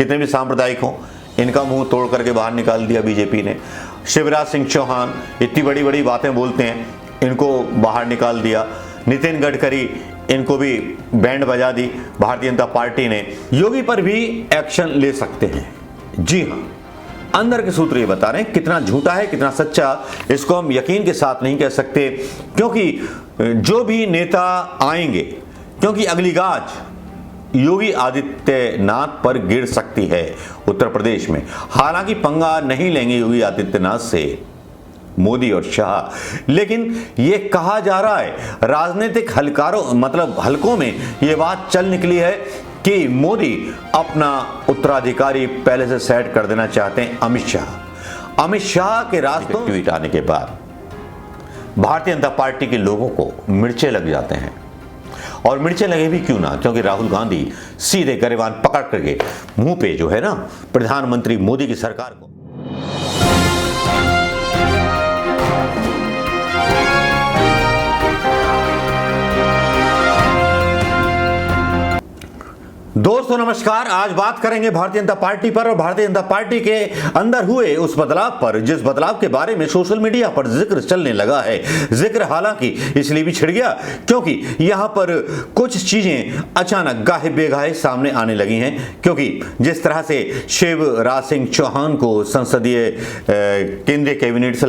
कितने भी सांप्रदायिक हों, इनका मुंह तोड़ करके बाहर निकाल दिया बीजेपी ने। शिवराज सिंह चौहान इतनी बड़ी बड़ी बातें बोलते हैं, इनको बाहर निकाल दिया। नितिन गडकरी, इनको भी बैंड बजा दी भारतीय जनता पार्टी ने। योगी पर भी एक्शन ले सकते हैं। जी हां, अंदर के सूत्र ये बता रहे हैं, कितना झूठा है कितना सच्चा इसको हम यकीन के साथ नहीं कह सकते, क्योंकि जो भी नेता आएंगे, क्योंकि अगली गाज योगी आदित्यनाथ पर गिर सकती है उत्तर प्रदेश में। हालांकि पंगा नहीं लेंगे योगी आदित्यनाथ से मोदी और शाह, लेकिन यह कहा जा रहा है राजनीतिक हलकों में यह बात चल निकली है कि मोदी अपना उत्तराधिकारी पहले से सेट कर देना चाहते हैं अमित शाह के रास्तों ट्वीट आने के बाद भारतीय जनता पार्टी के लोगों को मिर्चे लग जाते हैं। और मिर्चे लगे भी क्यों ना, क्योंकि राहुल गांधी सीधे गरेबान पकड़ करके मुंह पे जो है ना प्रधानमंत्री मोदी की सरकार को दोस्तों नमस्कार। आज बात करेंगे भारतीय जनता पार्टी पर और भारतीय जनता पार्टी के अंदर हुए उस बदलाव पर, जिस बदलाव के बारे में सोशल मीडिया पर जिक्र चलने लगा है। जिक्र हालांकि इसलिए भी छिड़ गया क्योंकि यहां पर कुछ चीजें अचानक गाहे बेगाहे सामने आने लगी हैं। क्योंकि जिस तरह से शिवराज सिंह चौहान को संसदीय केंद्रीय कैबिनेट से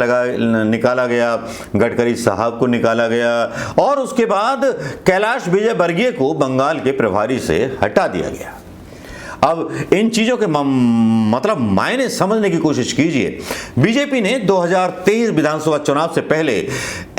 निकाला गया, गडकरी साहब को निकाला गया और उसके बाद कैलाश विजयवर्गीय को बंगाल के प्रभारी से हटा दिया गया। अब इन चीजों के मायने समझने की कोशिश कीजिए। बीजेपी ने 2023 विधानसभा चुनाव से पहले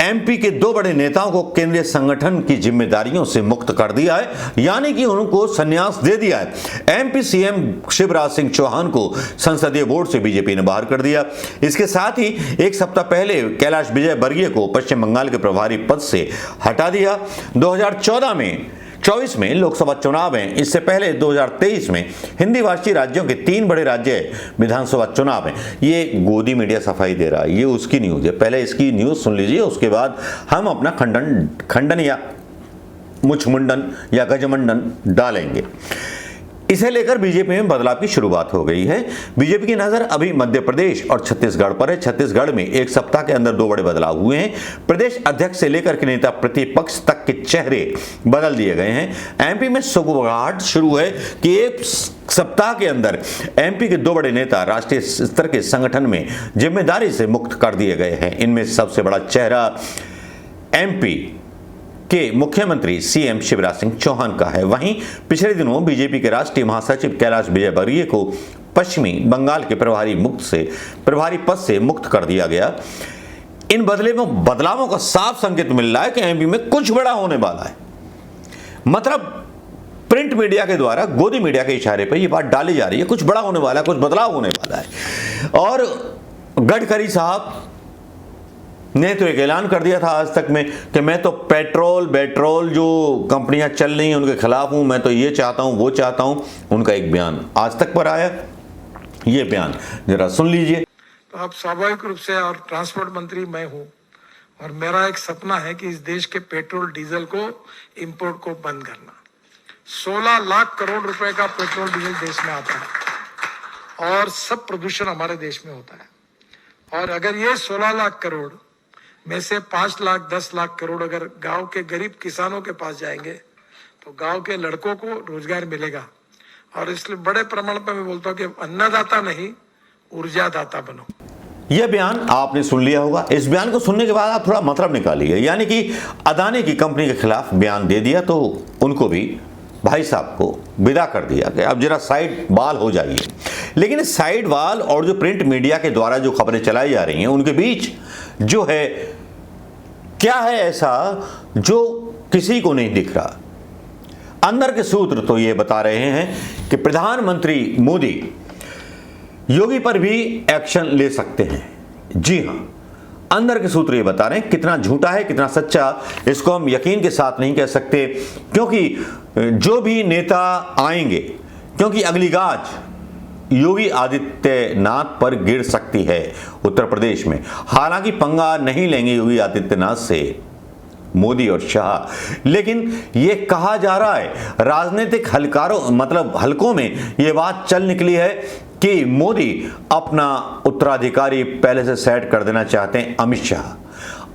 एमपी के दो बड़े नेताओं को केंद्रीय संगठन की जिम्मेदारियों से मुक्त कर दिया है, यानी कि उनको संन्यास दे दिया है। एमपी सीएम शिवराज सिंह चौहान को संसदीय बोर्ड से बीजेपी ने बाहर कर दिया। इसके साथ ही एक सप्ताह पहले कैलाश विजयवर्गीय को पश्चिम बंगाल के प्रभारी पद से हटा दिया। 2024 में लोकसभा चुनाव हैं, इससे पहले 2023 में हिंदी भाषी राज्यों के 3 बड़े राज्य विधानसभा चुनाव हैं। ये गोदी मीडिया सफाई दे रहा है, ये उसकी न्यूज है। पहले इसकी न्यूज सुन लीजिए, उसके बाद हम अपना खंडन या मुचमुंडन या गजमंडन डालेंगे। इसे लेकर बीजेपी में बदलाव की शुरुआत हो गई है। बीजेपी की नजर अभी मध्य प्रदेश और छत्तीसगढ़ पर है। छत्तीसगढ़ में एक सप्ताह के अंदर 2 बड़े बदलाव हुए हैं। प्रदेश अध्यक्ष से लेकर के नेता प्रतिपक्ष तक के चेहरे बदल दिए गए हैं। एमपी में सुगबुगाहट शुरू है कि एक सप्ताह के अंदर एमपी के 2 बड़े नेता राष्ट्रीय स्तर के संगठन में जिम्मेदारी से मुक्त कर दिए गए हैं। इनमें सबसे बड़ा चेहरा एमपी के मुख्यमंत्री सीएम शिवराज सिंह चौहान का है। वहीं पिछले दिनों बीजेपी के राष्ट्रीय महासचिव कैलाश विजयवर्गीय को पश्चिमी बंगाल के प्रभारी पद से मुक्त कर दिया गया। इन बदलावों का साफ संकेत मिल रहा है कि एमपी में कुछ बड़ा होने वाला है। मतलब प्रिंट मीडिया के द्वारा गोदी मीडिया के इशारे पर यह बात डाली जा रही है, कुछ बड़ा होने वाला है, कुछ बदलाव होने वाला है। और गडकरी साहब ने तो एक ऐलान कर दिया था आज तक में कि मैं तो पेट्रोल जो कंपनियां चल रही हैं उनके खिलाफ हूं, मैं तो ये चाहता हूं वो चाहता हूं। उनका एक बयान आज तक पर आया, ये बयान जरा सुन लीजिए। तो अब स्वाभाविक रूप से और ट्रांसपोर्ट मंत्री मैं हूं और मेरा एक सपना है कि इस देश के पेट्रोल डीजल को इंपोर्ट को बंद करना। 16 लाख करोड़ रुपए का पेट्रोल डीजल देश में आता है और सब प्रदूषण हमारे देश में होता है। और अगर ये 16 लाख करोड़ में से 5 लाख 10 लाख करोड़ अगर गांव के गरीब किसानों के पास जाएंगे तो गांव के लड़कों को रोजगार मिलेगा। और इसलिए बड़े प्रमाण पर मैं बोलता हूं कि अन्नदाता नहीं ऊर्जादाता बनो। यह बयान आपने सुन लिया होगा। इस बयान को सुनने के बाद आप थोड़ा मतलब निकालिए, यानी कि अदानी की कंपनी के खिलाफ बयान दे दिया तो उनको भी, भाई साहब को विदा कर दिया कि अब जरा साइड वाल हो जाइए। लेकिन साइड वाल और जो प्रिंट मीडिया के द्वारा जो खबरें चलाई जा रही हैं उनके बीच जो है क्या है ऐसा जो किसी को नहीं दिख रहा। अंदर के सूत्र तो ये बता रहे हैं कि प्रधानमंत्री मोदी योगी पर भी एक्शन ले सकते हैं। जी हां, अंदर के सूत्र ये बता रहे हैं, कितना झूठा है कितना सच्चा इसको हम यकीन के साथ नहीं कह सकते, क्योंकि जो भी नेता आएंगे, क्योंकि अगली गाज योगी आदित्यनाथ पर गिर सकती है उत्तर प्रदेश में। हालांकि पंगा नहीं लेंगे योगी आदित्यनाथ से मोदी और शाह। लेकिन ये कहा जा रहा है राजनीतिक हलकों में ये बात चल निकली है कि मोदी अपना उत्तराधिकारी पहले से सेट कर देना चाहते हैं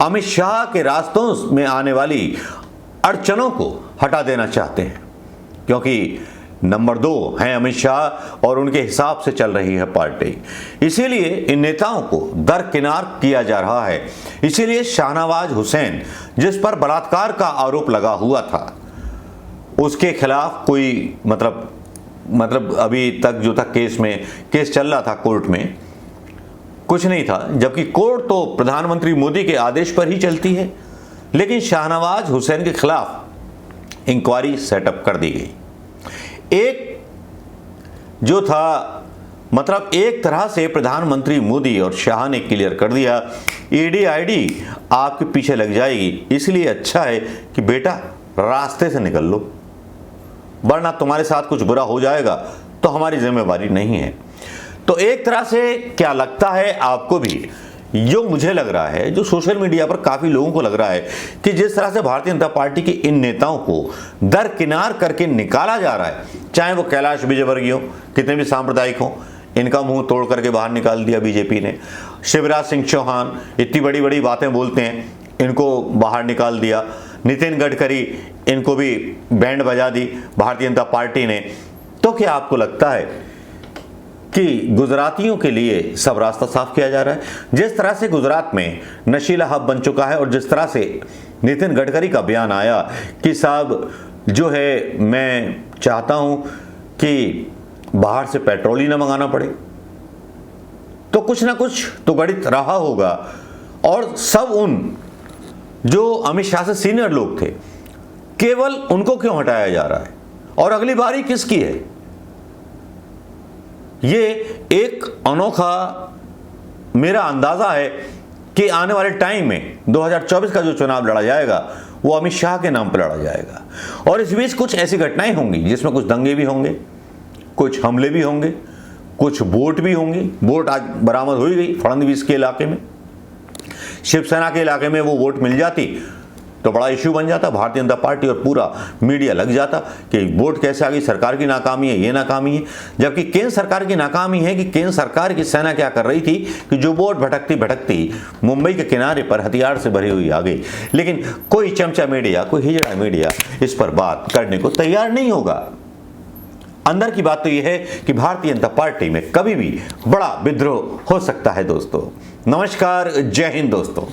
अमित शाह के रास्तों में आने वाली अड़चनों को हटा देना चाहते हैं, क्योंकि नंबर 2 हैं अमित शाह और उनके हिसाब से चल रही है पार्टी। इसीलिए इन नेताओं को दरकिनार किया जा रहा है। इसीलिए शाहनवाज हुसैन, जिस पर बलात्कार का आरोप लगा हुआ था, उसके खिलाफ कोई मतलब अभी तक जो था केस चल रहा था कोर्ट में, कुछ नहीं था, जबकि कोर्ट तो प्रधानमंत्री मोदी के आदेश पर ही चलती है। लेकिन शाहनवाज हुसैन के खिलाफ इंक्वायरी सेटअप कर दी गई। एक जो था एक तरह से प्रधानमंत्री मोदी और शाह ने क्लियर कर दिया, ईडी आईडी आपके पीछे लग जाएगी, इसलिए अच्छा है कि बेटा रास्ते से निकल लो, वरना तुम्हारे साथ कुछ बुरा हो जाएगा तो हमारी जिम्मेवारी नहीं है। तो एक तरह से क्या लगता है आपको भी, जो मुझे लग रहा है, जो सोशल मीडिया पर काफ़ी लोगों को लग रहा है कि जिस तरह से भारतीय जनता पार्टी के इन नेताओं को दरकिनार करके निकाला जा रहा है, चाहे वो कैलाश विजयवर्गीय हो, कितने भी सांप्रदायिक हो, इनका मुंह तोड़ करके बाहर निकाल दिया बीजेपी ने। शिवराज सिंह चौहान इतनी बड़ी बड़ी बातें बोलते हैं, इनको बाहर निकाल दिया। नितिन गडकरी, इनको भी बैंड बजा दी भारतीय जनता पार्टी ने। तो क्या आपको लगता है कि गुजरातियों के लिए सब रास्ता साफ किया जा रहा है? जिस तरह से गुजरात में नशीला हब बन चुका है और जिस तरह से नितिन गडकरी का बयान आया कि साहब जो है मैं चाहता हूं कि बाहर से पेट्रोल ही ना मंगाना पड़े, तो कुछ ना कुछ तो गणित रहा होगा। और सब उन जो अमित शाह से सीनियर लोग थे, केवल उनको क्यों हटाया जा रहा है और अगली बारी किसकी है? ये एक अनोखा मेरा अंदाजा है कि आने वाले टाइम में 2024 का जो चुनाव लड़ा जाएगा वो अमित शाह के नाम पर लड़ा जाएगा। और इस बीच कुछ ऐसी घटनाएं होंगी जिसमें कुछ दंगे भी होंगे, कुछ हमले भी होंगे, कुछ वोट भी होंगी। वोट आज बरामद हो ही गई फडणवीस के इलाके में, शिवसेना के इलाके में वो वोट मिल जाती तो बड़ा इश्यू बन जाता, भारतीय जनता पार्टी और पूरा मीडिया लग जाता कि वोट कैसे आ गई, सरकार की नाकामी है, ये नाकामी है। जबकि केंद्र सरकार की नाकामी है कि केंद्र सरकार की सेना क्या कर रही थी कि जो वोट भटकती मुंबई के किनारे पर हथियार से भरी हुई आ गई। लेकिन कोई चमचा मीडिया, कोई हिजड़ा मीडिया इस पर बात करने को तैयार नहीं होगा। अंदर की बात तो यह है कि भारतीय जनता पार्टी में कभी भी बड़ा विद्रोह हो सकता है दोस्तों। नमस्कार, जय हिंद दोस्तों।